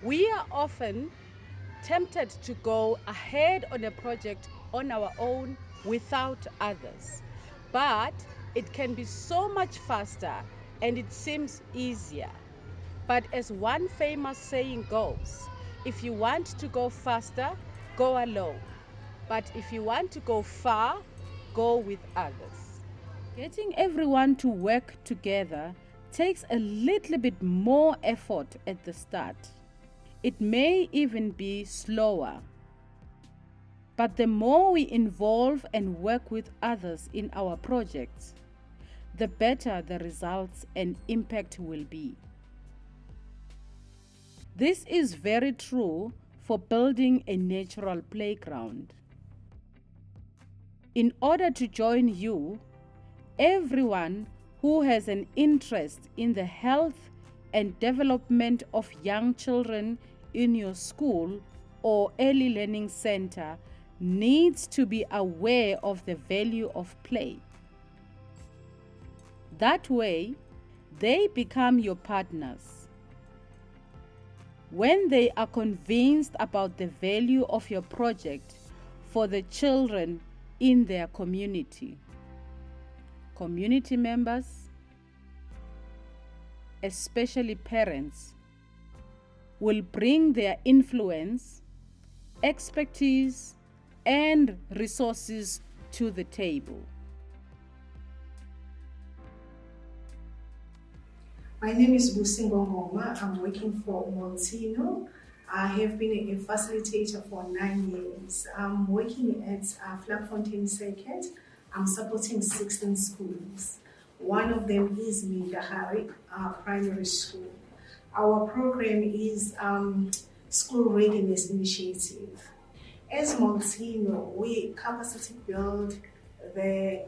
We are often tempted to go ahead on a project on our own without others. But it can be so much faster and it seems easier. But as one famous saying goes, if you want to go faster, go alone. But if you want to go far, go with others. Getting everyone to work together takes a little bit more effort at the start. It may even be slower. But the more we involve and work with others in our projects, the better the results and impact will be. This is very true for building a natural playground. In order to join you, everyone who has an interest in the health and development of young children in your school or early learning center needs to be aware of the value of play. That way, they become your partners. When they are convinced about the value of your project for the children in their community, community members, especially parents, will bring their influence, expertise, and resources to the table. My name is Busi Ngongoma. I'm working for Mokweno. I have been a facilitator for 9 years. I'm working at Flakfontein Circuit. I'm supporting 16 schools. One of them is Mostagare Primary School. Our program is School Readiness Initiative. As Mokweno, we capacity build the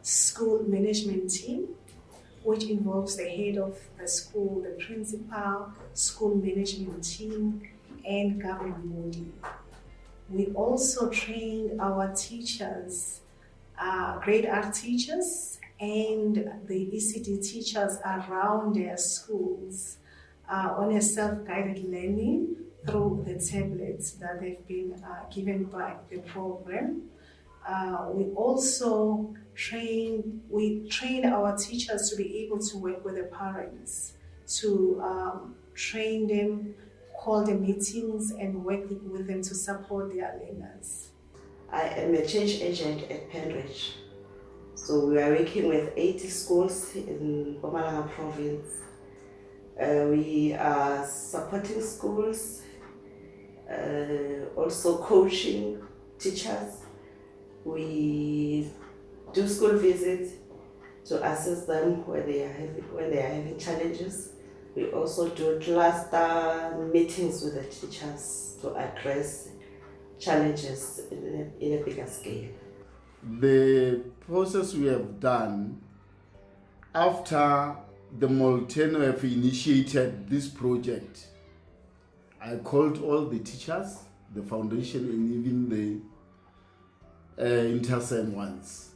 school management team, which involves the head of the school, the principal, school management team, and governing body. We also trained our teachers, grade R teachers, and the ECD teachers around their schools on a self-guided learning through the tablets that they've been given by the program. We also train our teachers to be able to work with the parents, to train them, call the meetings, and work with them to support their learners. I am a change agent at Penridge. So we are working with 80 schools in Mpumalanga province. We are supporting schools, also coaching teachers. We do school visits to assist them when they are having challenges. We also do cluster meetings with the teachers to address challenges in a bigger scale. The process we have done after the Mokweno have initiated this project, I called all the teachers, the foundation, and even the intercen ones.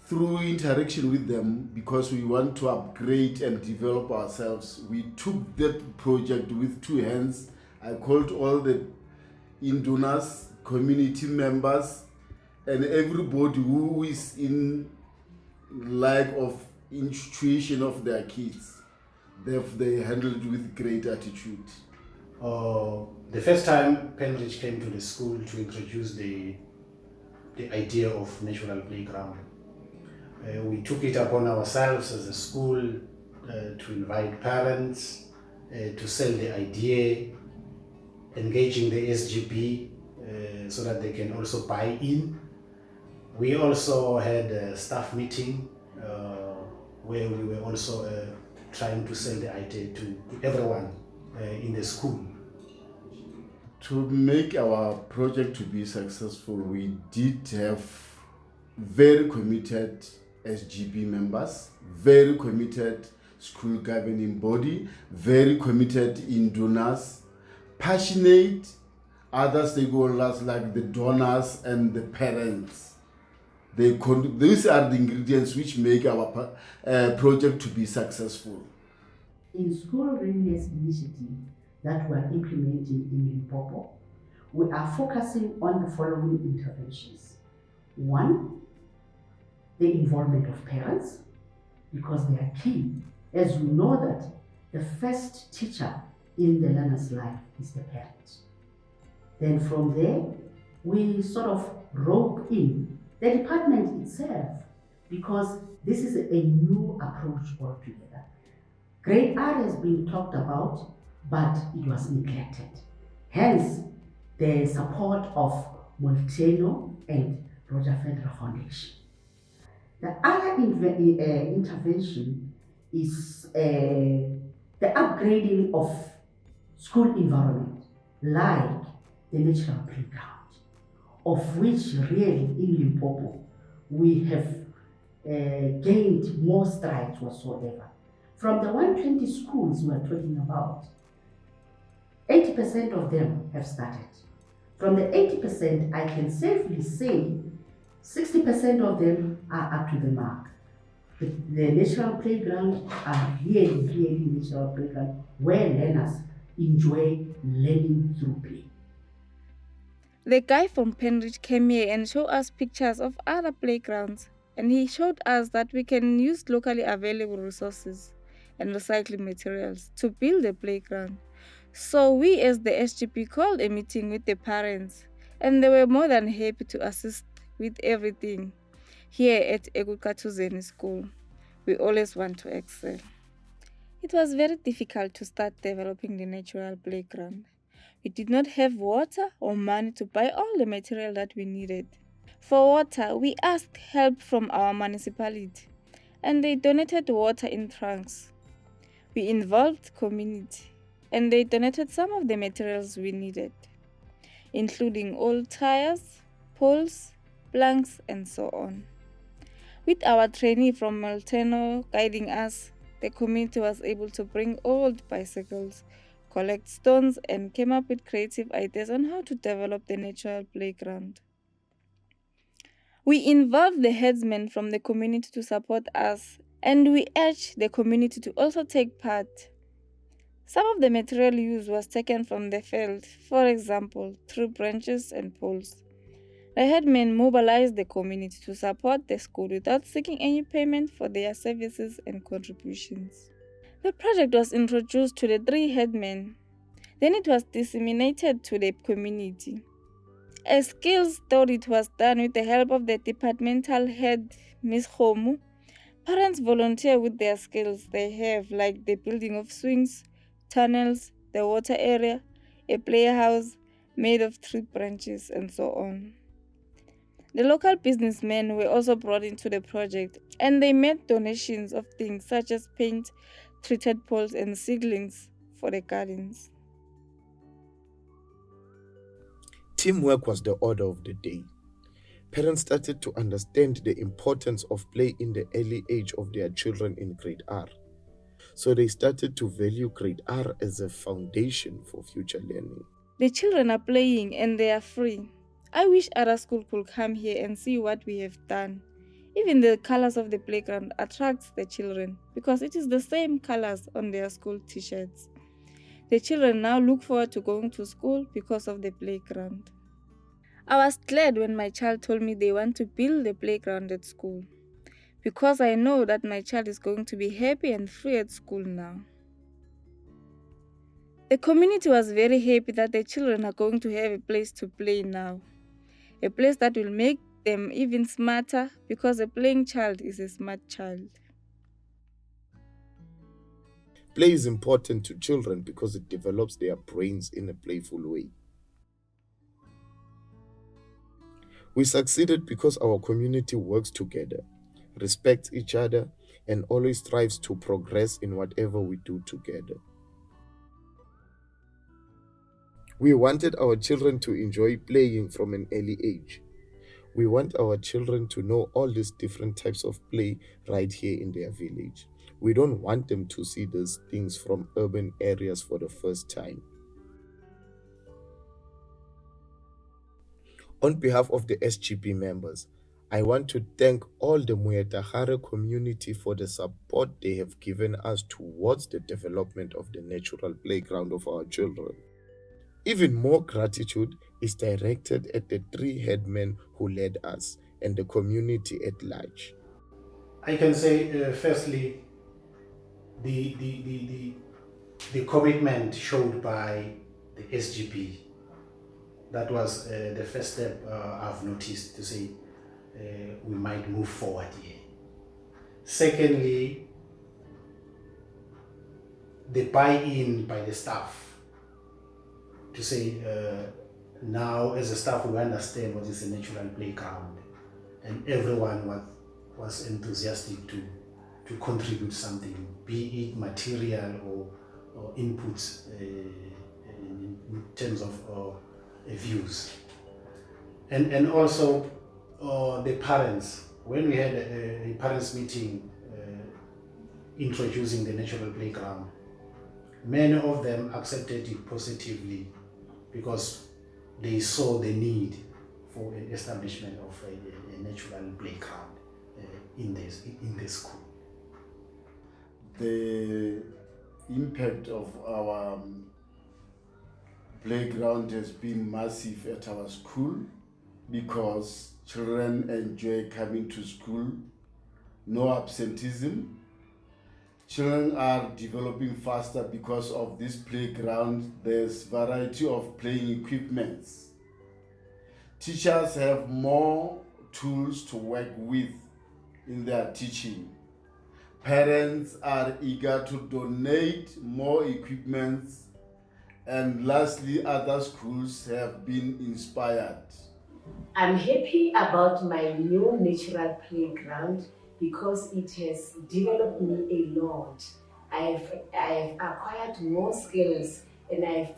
Through interaction with them, because we want to upgrade and develop ourselves, we took that project with two hands. I called all the indonors, community members, and everybody who is in lack of intuition of their kids. They handled it with great attitude. The first time Penridge came to the school to introduce the idea of natural playground, we took it upon ourselves as a school to invite parents, to sell the idea, engaging the SGB so that they can also buy in. We also had a staff meeting where we were also trying to sell the idea to everyone in the school. To make our project to be successful, we did have very committed SGB members, very committed school governing body, very committed in donors, passionate other stakeholders like the donors and the parents. These are the ingredients which make our project to be successful. In School Readiness Initiative, that we are implementing in Limpopo, we are focusing on the following interventions. One, the involvement of parents, because they are key. As you know that the first teacher in the learner's life is the parent. Then from there, we sort of rope in the department itself, because this is a new approach altogether. Grade R has been talked about, but it was neglected. Hence, the support of Mokweno and Roger Federal Foundation. The other intervention is the upgrading of school environment, like the natural playground, of which really in Limpopo we have gained more strides whatsoever. From the 120 schools we are talking about, 80% of them have started. From the 80%, I can safely say 60% of them are up to the mark. The natural playground are really natural playground where learners enjoy learning through play. The guy from Penrich came here and showed us pictures of other playgrounds, and he showed us that we can use locally available resources and recycling materials to build a playground. So we as the SGP called a meeting with the parents, and they were more than happy to assist with everything. Here at Egukatuzeni School, we always want to excel. It was very difficult to start developing the natural playground. We did not have water or money to buy all the material that we needed. For water, we asked help from our municipality, and they donated water in trunks. We involved community, and they donated some of the materials we needed, including old tires, poles, planks, and so on. With our trainee from Mokweno guiding us, the community was able to bring old bicycles, collect stones, and came up with creative ideas on how to develop the natural playground. We involved the headsmen from the community to support us, and we urged the community to also take part. Some of the material used was taken from the field, for example, tree branches and poles. The headmen mobilized the community to support the school without seeking any payment for their services and contributions. The project was introduced to the 3 headmen. Then it was disseminated to the community. A skills audit was done with the help of the departmental head, Ms. Khomu. Parents volunteer with their skills they have, like the building of swings, tunnels, the water area, a playhouse made of tree branches, and so on. The local businessmen were also brought into the project, and they made donations of things such as paint, treated poles, and seedlings for the gardens. Teamwork was the order of the day. Parents started to understand the importance of play in the early age of their children in grade R. So they started to value grade R as a foundation for future learning. The children are playing and they are free. I wish other schools could come here and see what we have done. Even the colors of the playground attracts the children because it is the same colors on their school t-shirts. The children now look forward to going to school because of the playground. I was glad when my child told me they want to build a playground at school, because I know that my child is going to be happy and free at school now. The community was very happy that the children are going to have a place to play now, a place that will make them even smarter, because a playing child is a smart child. Play is important to children because it develops their brains in a playful way. We succeeded because our community works together, respects each other, and always strives to progress in whatever we do together. We wanted our children to enjoy playing from an early age. We want our children to know all these different types of play right here in their village. We don't want them to see these things from urban areas for the first time. On behalf of the SGP members, I want to thank all the Mostagare community for the support they have given us towards the development of the natural playground of our children. Even more gratitude is directed at the 3 headmen who led us and the community at large. I can say, firstly, the commitment showed by the SGB. That was the first step I've noticed to say we might move forward here. Secondly, the buy-in by the staff to say now as a staff we understand what is a natural playground, and everyone was enthusiastic to contribute something, be it material or inputs in terms of views. And also the parents, when we had a parents meeting introducing the natural playground, many of them accepted it positively because they saw the need for an establishment of a natural playground in the school. The impact of our playground has been massive at our school because children enjoy coming to school, no absenteeism. Children are developing faster because of this playground. There's variety of playing equipments. Teachers have more tools to work with in their teaching. Parents are eager to donate more equipment, and lastly, other schools have been inspired. I'm happy about my new natural playground because it has developed me a lot. I've acquired more skills and I've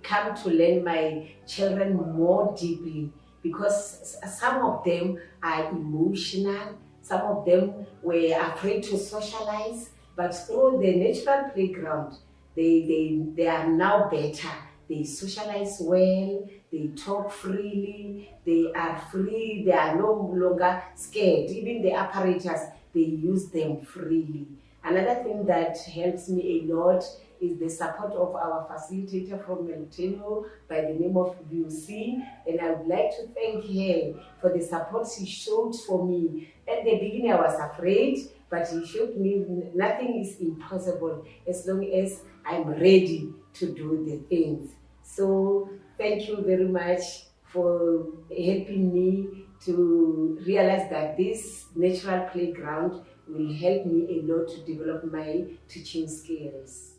come to learn my children more deeply because some of them are emotional, some of them were afraid to socialize, but through the natural playground, they are now better. They socialize well, they talk freely, they are free, they are no longer scared. Even the apparatus, they use them freely. Another thing that helps me a lot is the support of our facilitator from Mokweno by the name of Busi, and I would like to thank her for the support she showed for me. At the beginning I was afraid, but he showed me nothing is impossible as long as I'm ready to do the things. So thank you very much for helping me to realize that this natural playground will help me a lot to develop my teaching skills.